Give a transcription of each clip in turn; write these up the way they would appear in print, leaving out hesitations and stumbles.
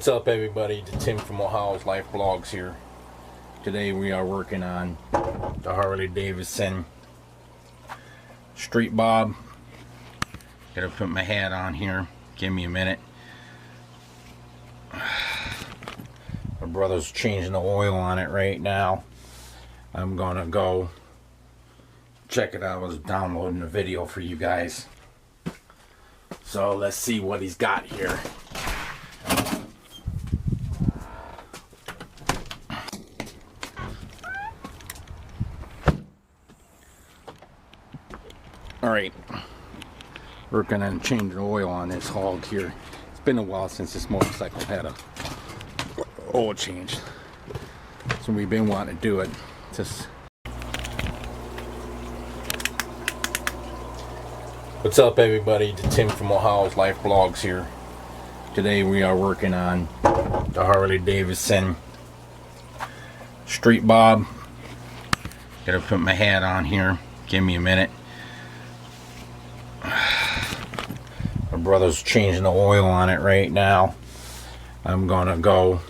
What's up, everybody? It's Tim from Ohio's Life Blogs here. Today we are working on the Harley Davidson Street Bob. Gotta put my hat on here. Give me a minute. My brother's changing the oil on it right now. I'm gonna go check it out. I was downloading a video for you guys. So let's see what he's got here. Alright, working on changing oil on this hog here. It's been a while since this motorcycle had a oil change, so we've been wanting to do it. What's up, everybody? It's Tim from Ohio's Life Blogs here. Today we are working on the Harley Davidson Street Bob. Gotta put my hat on here. Give me a minute. My brother's changing the oil on it right now. I'm gonna go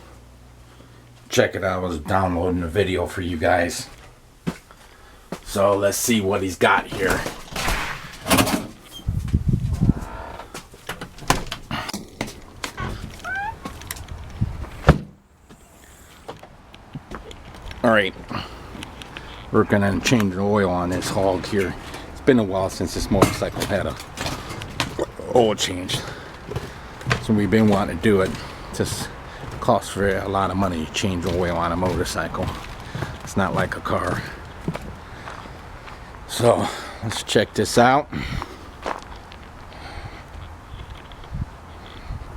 check it out. I was downloading a video for you guys. So let's see what he's got here. Alright, working on changing oil on this hog here. It's been a while since this motorcycle had a oil change, so we've been wanting to do it. It just costs for a lot of money to change oil on a motorcycle. It's not like a car. So let's check this out.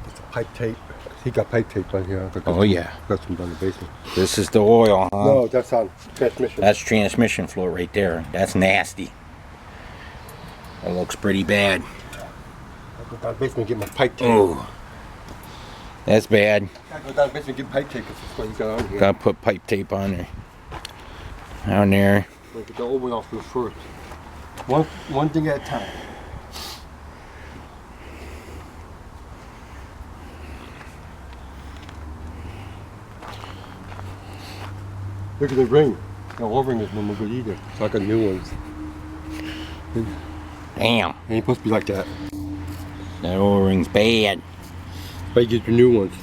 It's a pipe tape. He got pipe tape on here. Oh yeah. Got some down the basement. This is the oil, huh? No, that's on transmission. That's transmission fluid right there. That's nasty. It looks pretty bad. I go down the basement and get my pipe tape. Oh, that's bad. I go down the basement and get pipe tape because that's what you got on here. Gotta put pipe tape on there. Down there. Like get the old one off the first. One thing at a time. Look at the ring. The old ring is no more good either. So I got new ones. Damn. It ain't supposed to be like that. That oil ring's bad. But you get your new ones.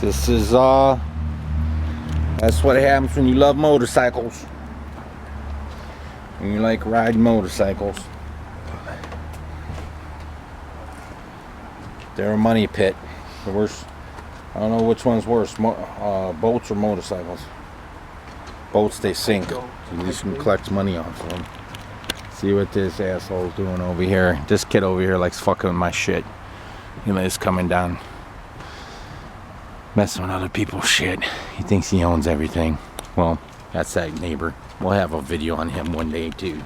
This is that's what happens when you love motorcycles. When you like riding motorcycles. They're a money pit. The worst. I don't know which one's worse, boats or motorcycles. Boats, they sink. At least you can collect money off of them. See what this asshole's doing over here. This kid over here likes fucking with my shit. You know, he's coming down, messing with other people's shit. He thinks he owns everything. Well, that's that neighbor. We'll have a video on him one day too.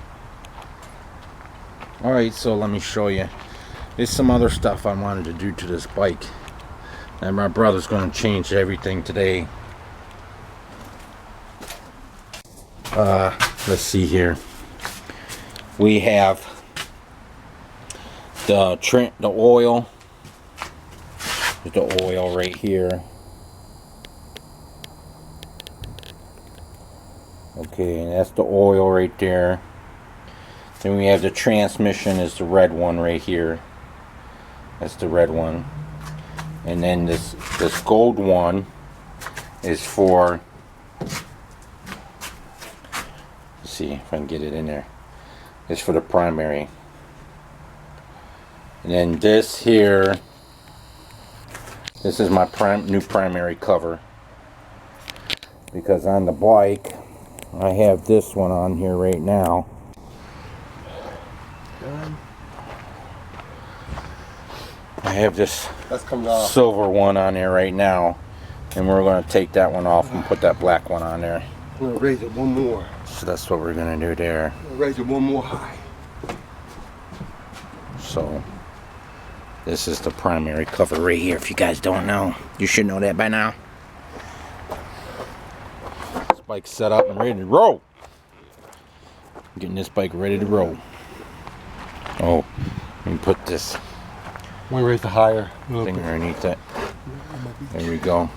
Alright, so let me show you. There's some other stuff I wanted to do to this bike. And my brother's going to change everything today. Let's see here. We have the oil. There's the oil right here. Okay, and that's the oil right there. Then we have the transmission is the red one right here. That's the red one. And then this gold one is for, let's see if I can get it in there. It's for the primary. And then this here, this is my new primary cover. Because on the bike, I have this one on here right now. I have this silver one on there right now, and we're going to take that one off and put that black one on there. I'm going to raise it one more. So that's what we're going to do there. I'm going to raise it one more high. So this is the primary cover right here. If you guys don't know, you should know that by now. This bike's set up and ready to roll. Getting this bike ready to roll. Oh, let me put this Want to raise the higher a little thing bit. underneath it. There we go.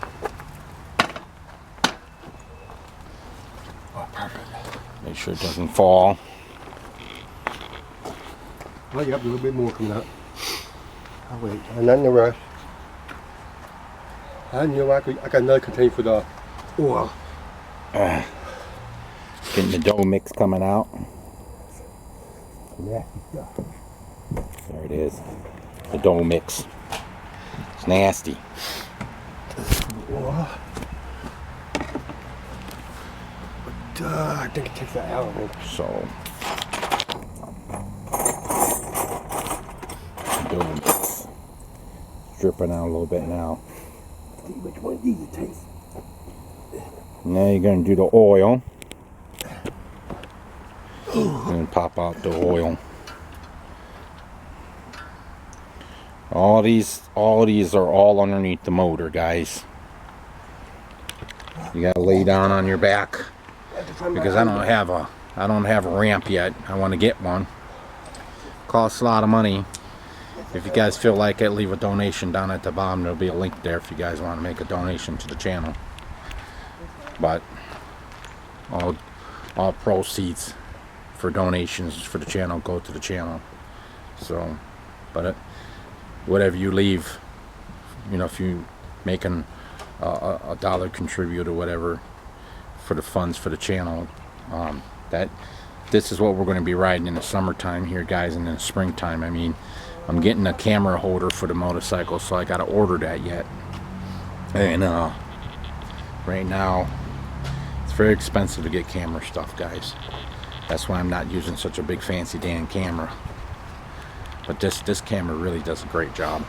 Oh, perfect. Make sure it doesn't fall. Well, you have a little bit more coming out. I'll wait. I'm not in a rush. And you know what? I got another container for the oil. Getting the dough mix coming out. Nasty stuff. There it is. The dough mix. It's nasty. Oil. But I think it takes that out of it. So, dough mix. Dripping out a little bit now. See which one of these it takes. Now you're going to do the oil. And pop out the oil. All these are all underneath the motor, guys. You gotta lay down on your back because I don't have a ramp yet. I want to get one. Costs a lot of money. If you guys feel like it, leave a donation down at the bottom. There'll be a link there if you guys want to make a donation to the channel. But all proceeds for donations for the channel go to the channel. So, but whatever you leave, you know, if you making a dollar contribute or whatever for the funds for the channel, this is what we're going to be riding in the summertime here, guys, and in the springtime. I mean, I'm getting a camera holder for the motorcycle, so I got to order that yet. And right now it's very expensive to get camera stuff, guys. That's why I'm not using such a big fancy damn camera. But this camera really does a great job.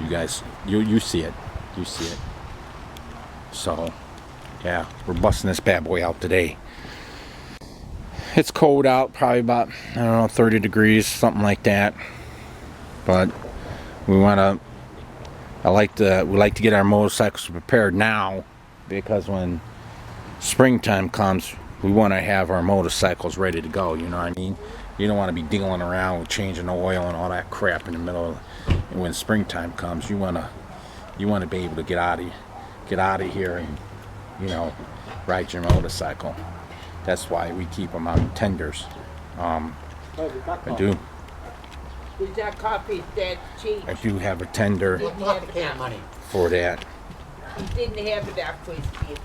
You guys, you see it. You see it. So, yeah, we're busting this bad boy out today. It's cold out, probably about, I don't know, 30 degrees, something like that. But we like to get our motorcycles prepared now, because when springtime comes, we want to have our motorcycles ready to go, you know what I mean? You don't want to be dealing around with changing the oil and all that crap in the middle of, and when springtime comes, you want to be able to get out of here and, you know, ride your motorcycle. That's why we keep them on tenders. I do Is that coffee that cheap? I do have a tender Didn't have it that money. for that. He didn't have it after his kid.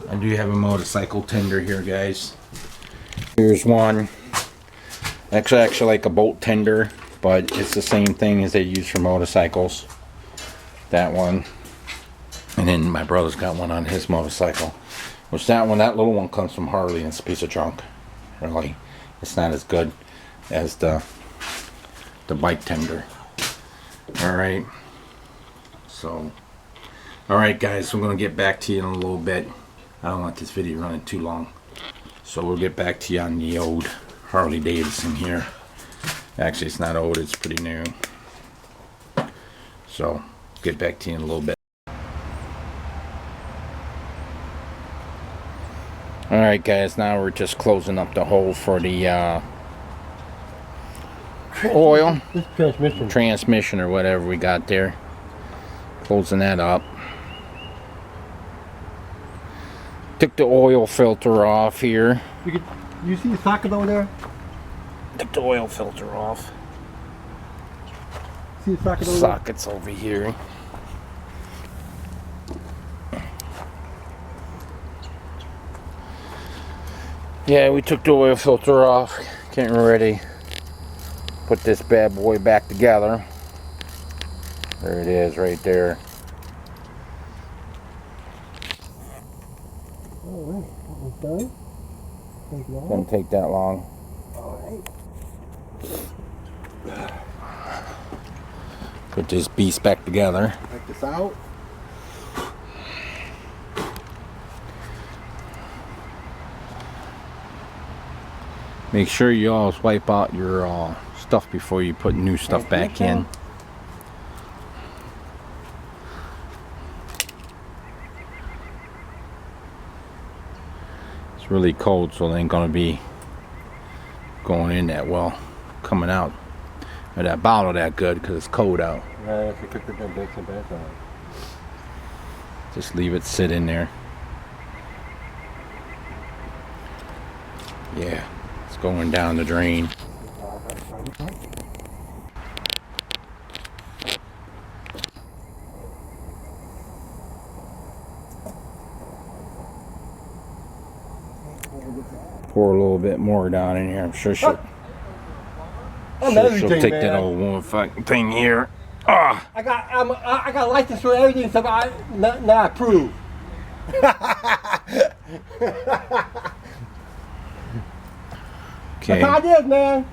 I do have a motorcycle tender here, guys. Here's one. Actually like a bolt tender, but it's the same thing as they use for motorcycles. That one. And then my brother's got one on his motorcycle. Which that little one comes from Harley, and it's a piece of junk. Really. It's not as good as the bike tender. Alright. So, alright guys, we're going to get back to you in a little bit. I don't want this video running too long. So we'll get back to you on the old Harley Davidson here. Actually, it's not old, it's pretty new. So, get back to you in a little bit. Alright guys, now we're just closing up the hole for the oil. This Transmission or whatever we got there. Closing that up. Took the oil filter off here. You see the socket over there? Took the oil filter off. See the socket over there? Sockets over here. Yeah, we took the oil filter off. Getting ready. Put this bad boy back together. There it is, right there. Alright, that one's done. Take it off. Doesn't take that long. Alright. Put this beast back together. Take this out. Make sure you always wipe out your stuff before you put new stuff back in. It's really cold, so it ain't gonna be going in that well, coming out of that bottle that good because it's cold out. Yeah, if you could put them bits and bits on. Just leave it sit in there. Yeah, it's going down the drain. Pour a little bit more down in here. I'm sure she'll I'm she'll everything, take man. that old one fucking thing here. Ah, I got license for everything, so I not approved. okay. That's how it is, man.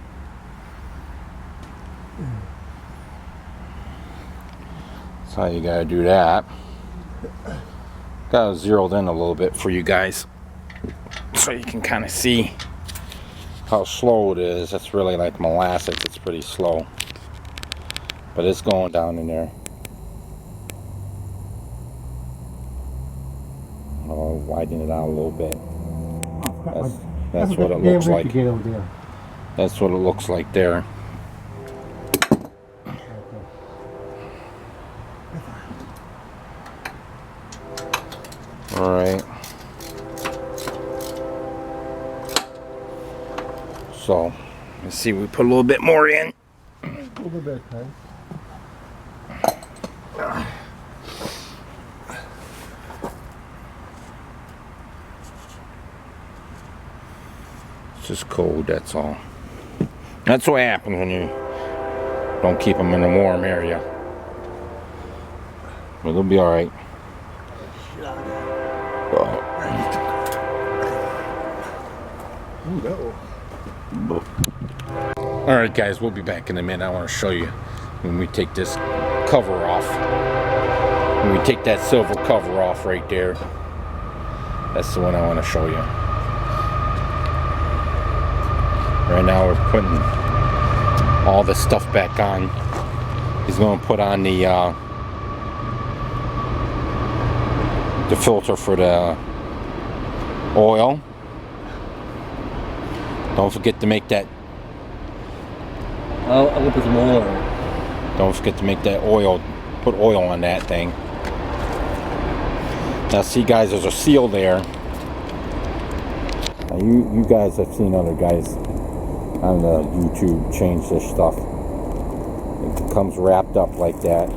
That's how you gotta do that. Got it zeroed in a little bit for you guys, so you can kind of see how slow it is. It's really like molasses. It's pretty slow, but it's going down in there. I'll widen it out a little bit. That's what it looks like. That's what it looks like there. All right. So, let's see. We put a little bit more in. A little bit, huh? It's just cold. That's all. That's what happens when you don't keep them in a warm area. But they'll be all right. All right, guys, we'll be back in a minute. I want to show you when we take this cover off. When we take that silver cover off right there. That's the one I want to show you. Right now we're putting all the stuff back on. He's going to put on the filter for the oil. Don't forget to make that. I'll put some oil on it. Don't forget to make that oil. Put oil on that thing. Now, see, guys, there's a seal there. Now, you guys have seen other guys on the YouTube change this stuff. It comes wrapped up like that.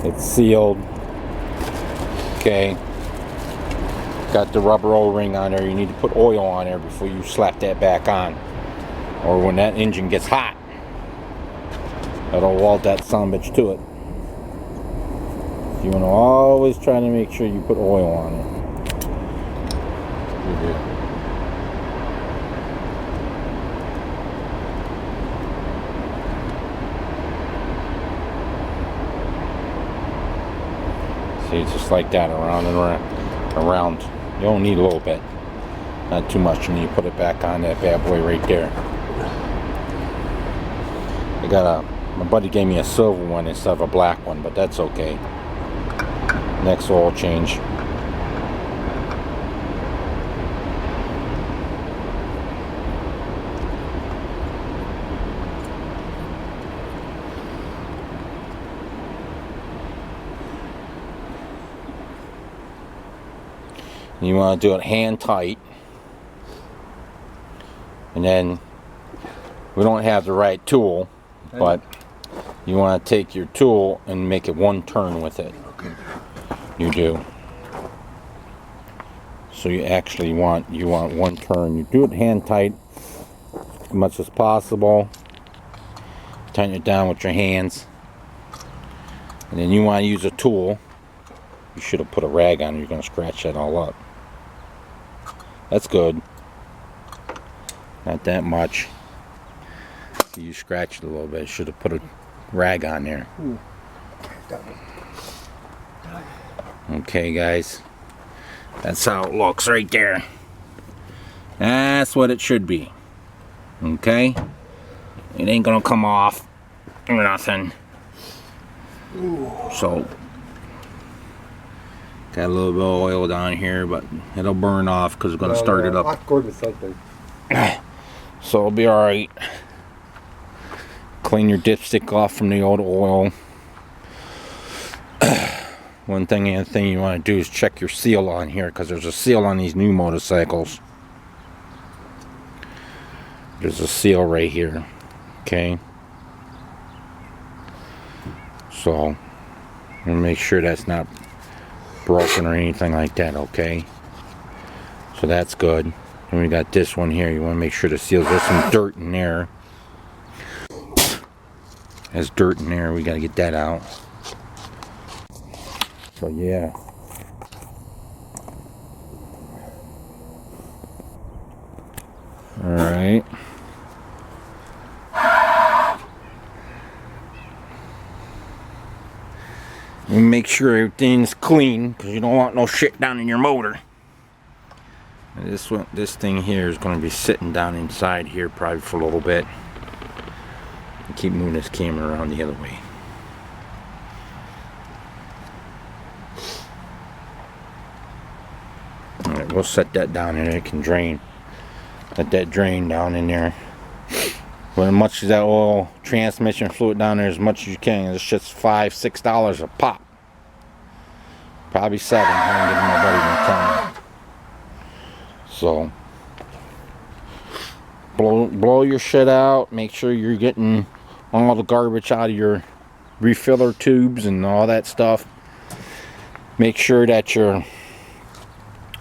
It's sealed. Okay. Got the rubber O-ring on there. You need to put oil on there before you slap that back on, or when that engine gets hot, that'll weld that sumbitch to it. You want to always try to make sure you put oil on it. You do. See, just like that, around and around. You don't need a little bit, not too much, and you put it back on that bad boy right there. My buddy gave me a silver one instead of a black one, but that's okay. Next oil change. You want to do it hand tight, and then we don't have the right tool, but you want to take your tool and make it one turn with it. Okay. You do. So you actually want one turn. You do it hand tight as much as possible. Tighten it down with your hands, and then you want to use a tool. You should have put a rag on it. You're going to scratch that all up. That's good. Not that much. You scratched it a little bit. Should have put a rag on there. Okay, guys. That's how it looks right there. That's what it should be. Okay? It ain't gonna come off or nothing. So, got a little bit of oil down here, but it'll burn off because it's gonna start it up. I'll go with something. So it'll be alright. Clean your dipstick off from the old oil. One thing you want to do is check your seal on here, because there's a seal on these new motorcycles. There's a seal right here. Okay. So make sure that's not broken or anything like that. Okay. So that's good. And we got this one here. You want to make sure the seals. There's some dirt in there. There's dirt in there. We got to get that out. So yeah. All right. And make sure everything's clean, because you don't want no shit down in your motor. And this thing here is going to be sitting down inside here probably for a little bit. And keep moving this camera around the other way. Alright, we'll set that down and it can drain. Let that drain down in there. But as much as that oil transmission fluid down there, as much as you can. It's just $5-6 a pop. Probably $7. I don't give nobody no time. So blow your shit out. Make sure you're getting all the garbage out of your refiller tubes and all that stuff. Make sure that your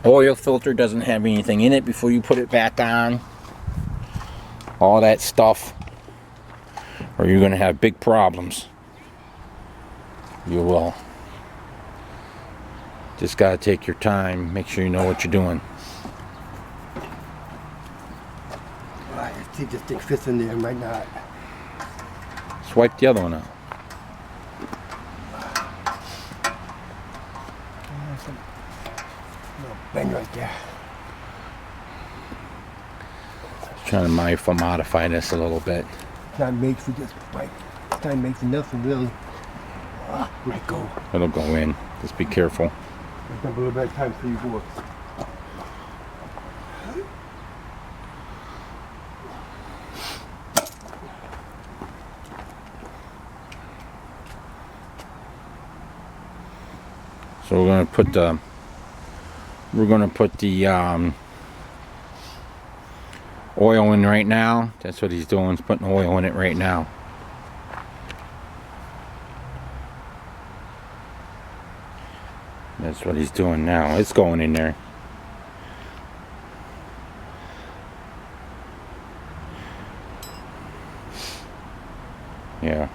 oil filter doesn't have anything in it before you put it back on. All that stuff, or you're going to have big problems. You will. Just got to take your time. Make sure you know what you're doing. I think this thing fits in there, might not. Swipe the other one out. Bang right there. Trying to modify this a little bit. It's not made for this bike. It's not made for nothing, really. Let go. It'll go in. Just be careful. Let's have a little bit of time for you boys. So we're gonna put the oil in right now. That's what he's doing. He's putting oil in it right now. That's what he's doing now. It's going in there. Yeah.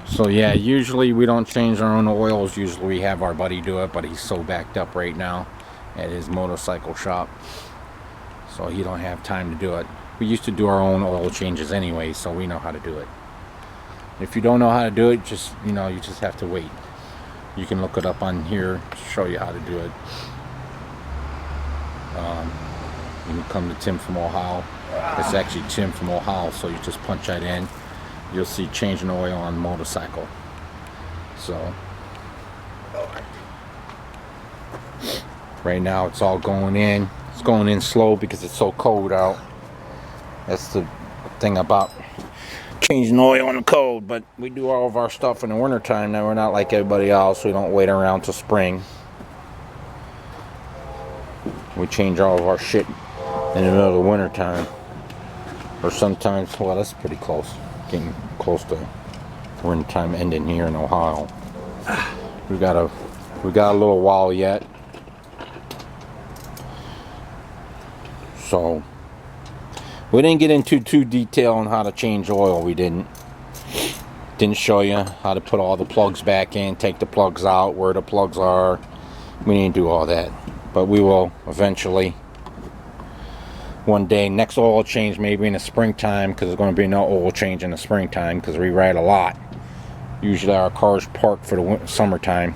So yeah, usually we don't change our own oils. Usually we have our buddy do it, but he's so backed up right now at his motorcycle shop, so he don't have time to do it. We used to do our own oil changes anyway, so we know how to do it. If you don't know how to do it, just you just have to wait. You can look it up on here to show you how to do it. You can come to Tim from Ohio. It's actually Tim from Ohio, so you just punch that in. You'll see changing oil on motorcycle. So right now it's all going in. It's going in slow because it's so cold out. That's the thing about changing oil in the cold. But we do all of our stuff in the winter time. Now we're not like everybody else. We don't wait around till spring. We change all of our shit in the middle of the winter time. Or sometimes, well, that's pretty close. Getting close to winter time ending here in Ohio. We got a little while yet. So we didn't get into too detail on how to change oil. We didn't show you how to put all the plugs back in, take the plugs out, where the plugs are. We didn't do all that, but we will eventually. One day, next oil change maybe in the springtime, because there's going to be no oil change in the springtime because we ride a lot. Usually our cars parked for the summertime,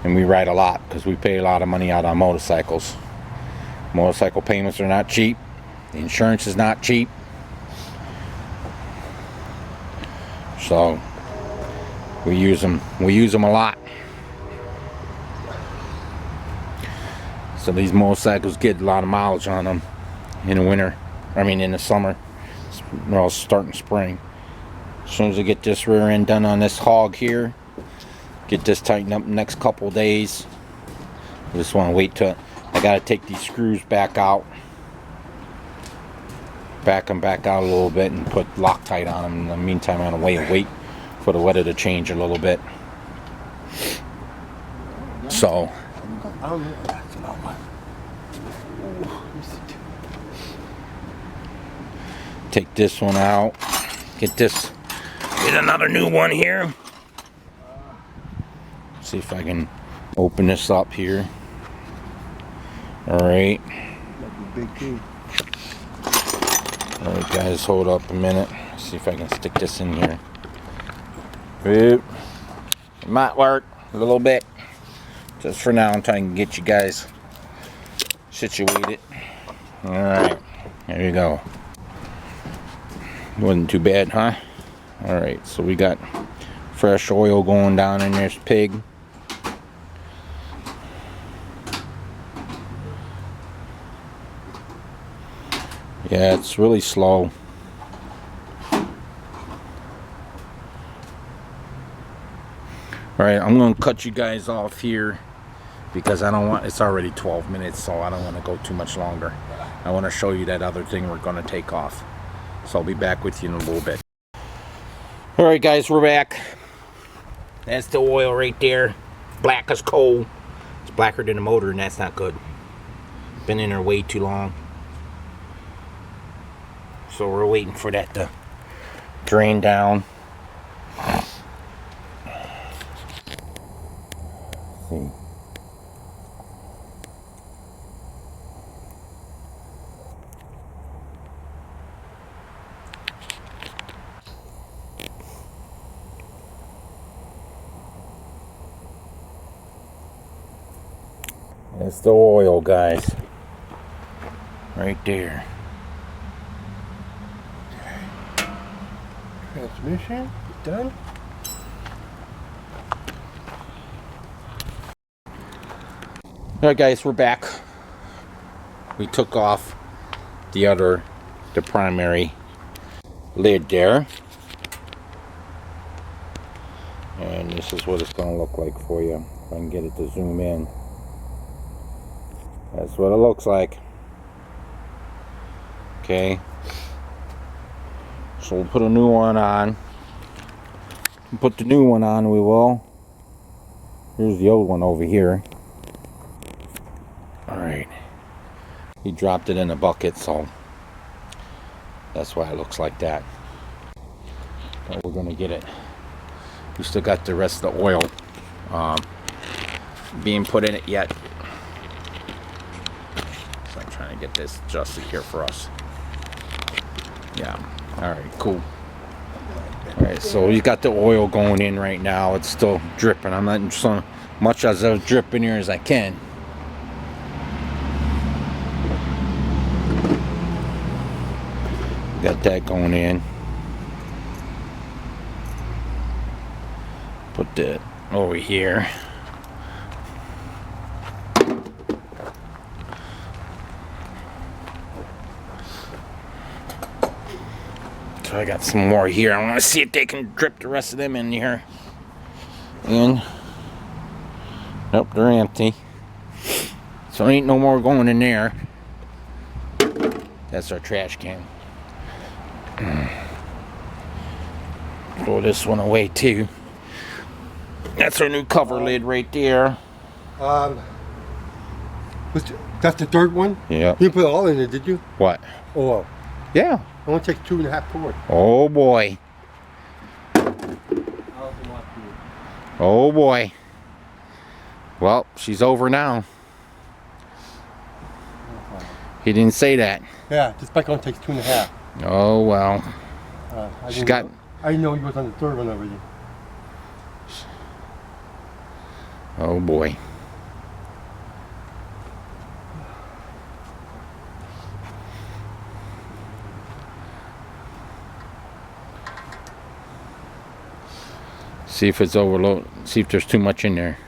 and we ride a lot because we pay a lot of money out on motorcycles. Motorcycle payments are not cheap. The insurance is not cheap. So we use them a lot. So these motorcycles get a lot of mileage on them in the winter. I mean in the summer. Well, starting spring. As soon as I get this rear end done on this hog here, get this tightened up next couple days. I just want to wait till I gotta take these screws back out. Back them back out a little bit and put Loctite on them. In the meantime, I'm gonna wait for the weather to change a little bit. So I don't know what that's about. take this one out. Get another new one here. See if I can open this up here. Alright. Big thing. Alright guys, hold up a minute. See if I can stick this in here. Oop. It might work a little bit. Just for now, I'm trying to get you guys situated. Alright, there you go. Wasn't too bad, huh? Alright, so we got fresh oil going down in this pig. Yeah, it's really slow. Alright, I'm going to cut you guys off here because I don't want, it's already 12 minutes, so I don't want to go too much longer. I want to show you that other thing we're going to take off. So I'll be back with you in a little bit. Alright guys, we're back. That's the oil right there. Black as coal. It's blacker than the motor and that's not good. Been in there way too long. So we're waiting for that to drain down. See. That's the oil, guys. Right there. Transmission done. Alright guys, we're back. We took off the primary lid there. And this is what it's going to look like for you. If I can get it to zoom in. That's what it looks like. Okay. So we'll put a new one on. Put the new one on, we will. Here's the old one over here. Alright. He dropped it in a bucket, so that's why it looks like that. But we're going to get it. We still got the rest of the oil being put in it yet. So I'm trying to get this adjusted here for us. Yeah. Alright, cool. Alright, so we got the oil going in right now. It's still dripping. I'm letting so much as I drip in here as I can. Got that going in. Put that over here. So I got some more here. I want to see if they can drip the rest of them in here. And nope, they're empty. So ain't no more going in there. That's our trash can. Throw this one away too. That's our new cover lid right there. That's the third one? Yeah. You didn't put it all in it, did you? What? Oh, Yeah. I want to take 2.5 cords. Oh boy. Oh boy. Well, she's over now. He didn't say that. Yeah, this bike only takes 2.5. Oh well. I She's didn't got. know- I didn't know he was on the third one already. Oh boy. See if it's overloaded. See if there's too much in there.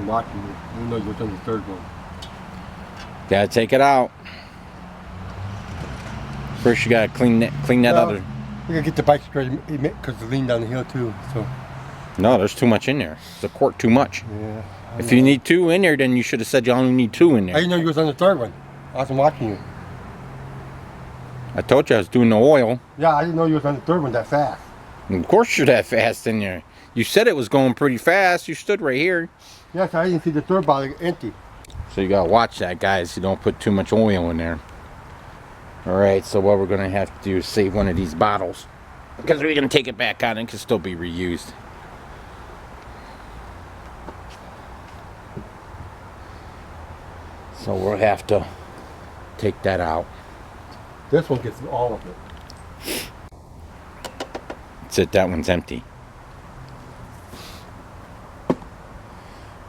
wasn't watching you. I didn't know you was on the third one. Gotta take it out. First, you gotta clean that Well, other. You gotta get the bike straight because it's lean down the hill too. So No, there's too much in there. It's a quart too much. yeah. If you need 2 in there, then you should have said you only need 2 in I there. didn't know you was on the third one. I wasn't watching you. I told you I was doing the oil. Yeah, I didn't know you was on the third one that fast. And of course, you're that fast in there. You said it was going pretty fast. You stood right here. Yes, I didn't see the third bottle empty. So you gotta watch that, guys. You don't put too much oil in there. Alright, so what we're gonna have to do is save one of these bottles. Because we're gonna take it back out and it can still be reused. So we'll have to take that out. This one gets all of it. That's it, that one's empty.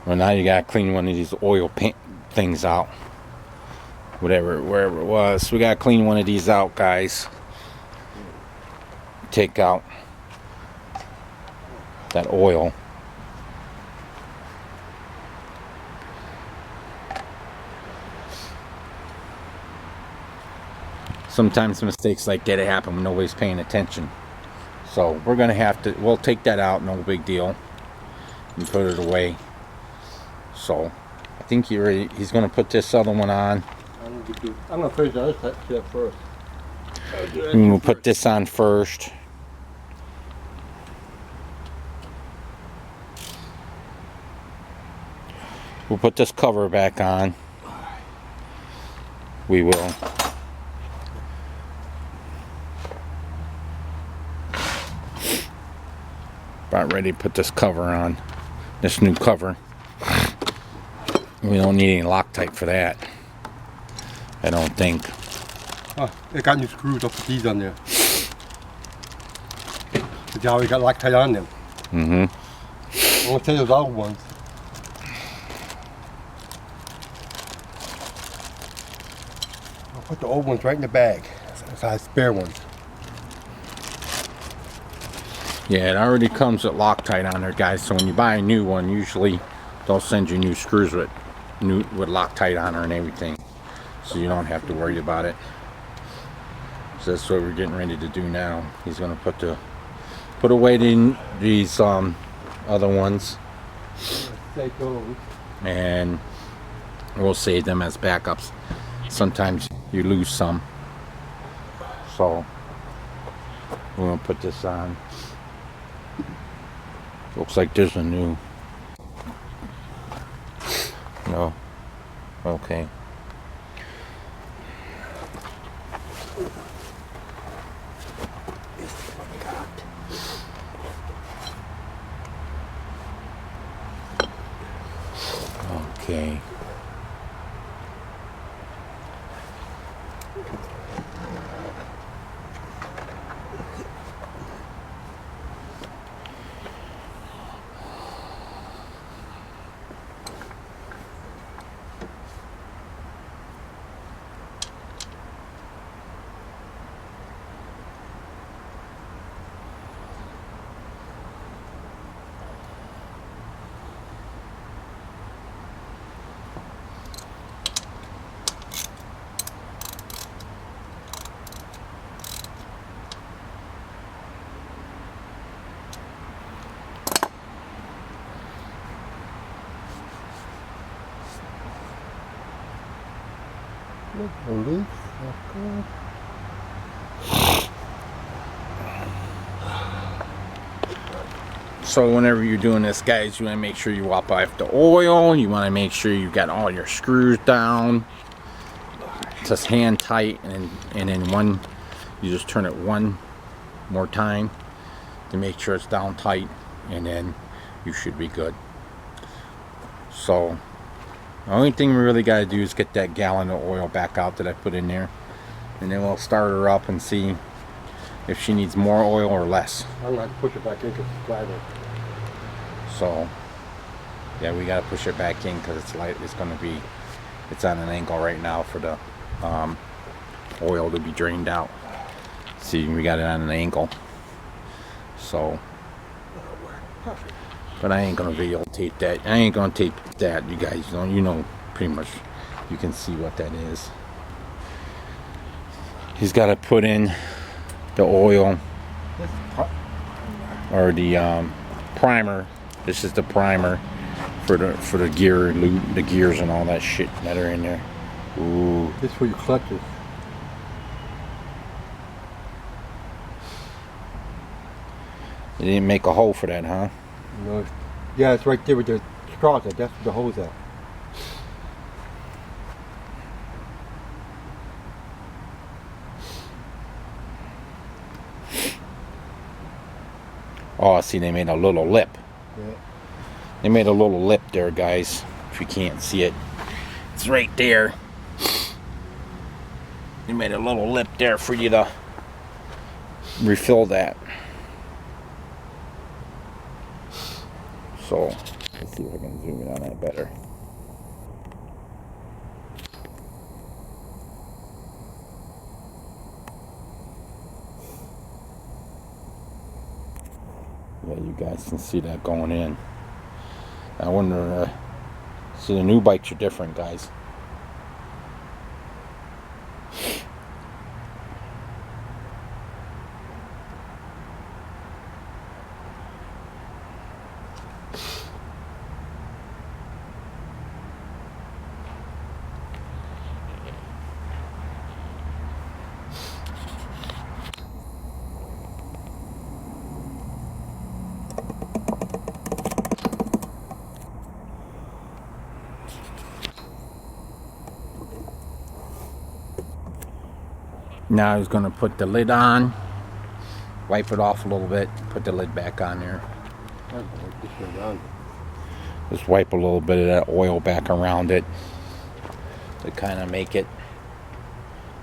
Well, now you gotta clean one of these oil paint things out. Wherever it was. We gotta clean one of these out, guys. Take out that oil. Sometimes mistakes like that happen when nobody's paying attention. So we're gonna have to, we'll take that out, no big deal. And put it away. So I think he's gonna put this other one on. I'm gonna finish the other shit first. And we'll put this on first. We'll put this cover back on. We will. About ready to put this cover on. This new cover. We don't need any Loctite for that. I don't think. Oh, it got new screws. I'll put these on there. But you already got Loctite on them. Mm-hmm. I'm gonna take those old ones. I'll put the old ones right in the bag. So I have spare ones. Yeah, it already comes with Loctite on there, guys. So when you buy a new one, usually they'll send you new screws with Loctite on her and everything, so you don't have to worry about it. So that's what we're getting ready to do now. He's gonna put away these other ones, Take those. and we'll save them as backups. Sometimes you lose some, so we're gonna put this on. Looks like there's a new. No. Okay. Okay. Release. So whenever you're doing this, guys, you want to make sure you wipe off the oil. You want to make sure you got all your screws down. Just hand tight, and then you just turn it one more time to make sure it's down tight, and then you should be good. So the only thing we really got to do is get that gallon of oil back out that I put in there, and then we'll start her up and see if she needs more oil or less. I'm gonna push it back in because it's flatter. So yeah, we got to push it back in because it's light. It's on an angle right now for the oil to be drained out. See, we got it on an angle. So But I ain't gonna videotape that. I ain't gonna tape that. You guys know, pretty much. You can see what that is. He's got to put in the oil or the primer. This is the primer for the gear, the gears and all that shit that are in there. Ooh. This is for your clutches. You didn't make a hole for that, huh? No, yeah, it's right there with the straws. That's where the hole's at. Oh, see, they made a little lip. Yeah. They made a little lip there, guys. If you can't see it, it's right there. They made a little lip there for you to refill that. So, let's see if I can zoom in on that better. Yeah, you guys can see that going in. I wonder, see, the new bikes are different, guys. Now he's going to put the lid on, wipe it off a little bit, put the lid back on there. Just wipe a little bit of that oil back around it to kind of make it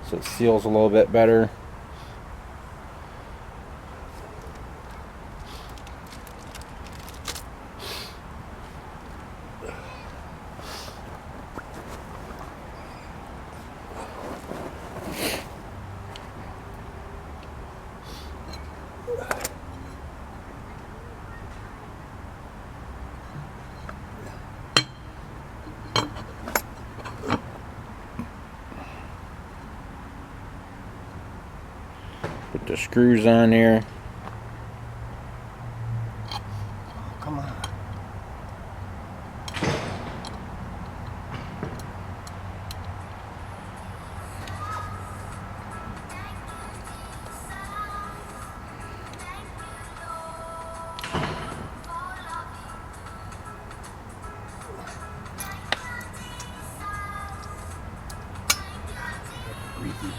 so it seals a little bit better. Put the screws on there. Come on. Greasy.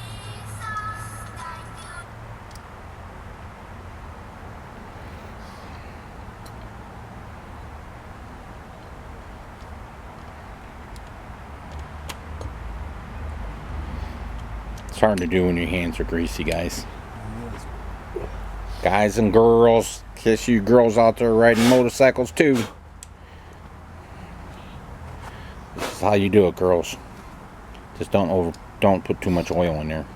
It's hard to do when your hands are greasy, guys. Guys and girls, kiss you girls out there riding motorcycles too. This is how you do it, girls. Just don't put too much oil in there.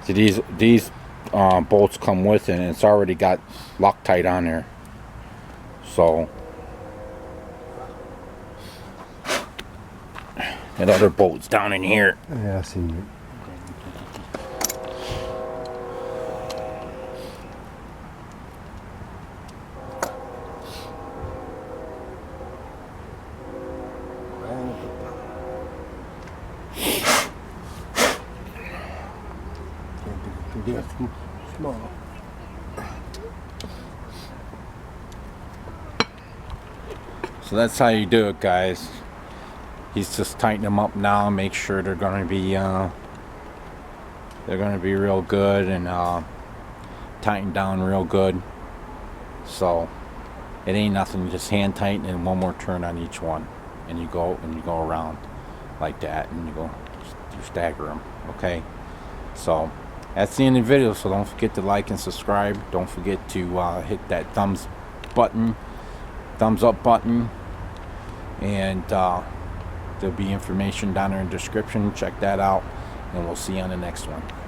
So these bolts come with it, and it's already got Loctite on there. So that other bolt's down in here. Yeah, I see it. That's too small. So that's how you do it, guys. He's just tightening them up now, make sure they're gonna be real good and tightened down real good. So it ain't nothing, just hand tighten and one more turn on each one, and you go around like that, and you stagger them. Okay, so that's the end of the video. So don't forget to like and subscribe. Don't forget to hit that thumbs up button, and there'll be information down there in the description. Check that out. and we'll see you on the next one.